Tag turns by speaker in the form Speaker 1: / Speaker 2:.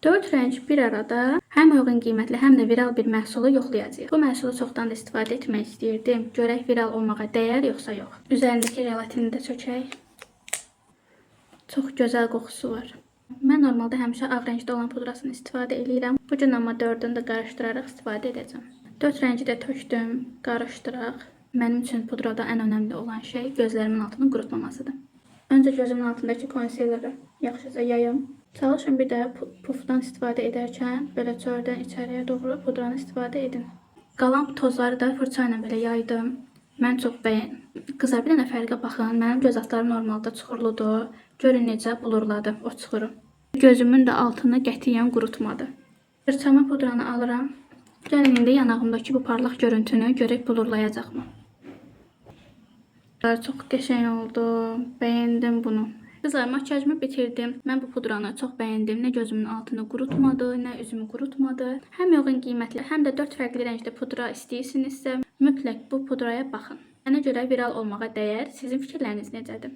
Speaker 1: 4 rəng bir arada həm uyğun qiymətli, həm də viral bir məhsulu yoxlayacağıq. Bu məhsulu çoxdan da istifadə etmək istəyirdim. Görək viral olmağa dəyər yoxsa yox. Üzərindəki relatini də çökək. Çox gözəl qoxusu var. Mən normalda həmişə ağ rəngdə olan pudrasını istifadə edirəm. Bu gün amma 4-ünü də qarışdıraraq istifadə edəcəm. 4 rəngi də tökdüm, qarışdıraq. Mənim üçün pudrada ən önəmli olan şey gözlərimin altını qurutmamasıdır. Öncə gözümün altındakı konsileri yaxşıca yayım. Çalışın bir də pufdan istifadə edərkən belə çöldən içəriyə doğru pudranı istifadə edin. Qalan tozları da fırça ilə belə yaydım. Mən çox bəyəndim. Qızlar, bir dənə fərqə baxın. Mənim göz altlarım normalda çuxurludur. Görün necə blurladı o çuxuru. Gözümün də altını qətiyyən qurutmadı. Fırçama pudranı alıram. Gəlin indi yanağımdakı bu parlaq görüntünü görək blurlayacaqmı? Çox qəşəng oldu. Bəyəndim bunu. Qızlar, makyajımı bitirdim. Mən bu pudranı çox bəyəndim. Nə gözümün altını qurutmadı, nə üzümü qurutmadı. Həm uyğun qiymətli, həm də 4 fərqli rəngdə pudra istəyirsinizsə, mütləq bu pudraya baxın. Mənə görə viral olmağa dəyər. Sizin fikirləriniz necədir?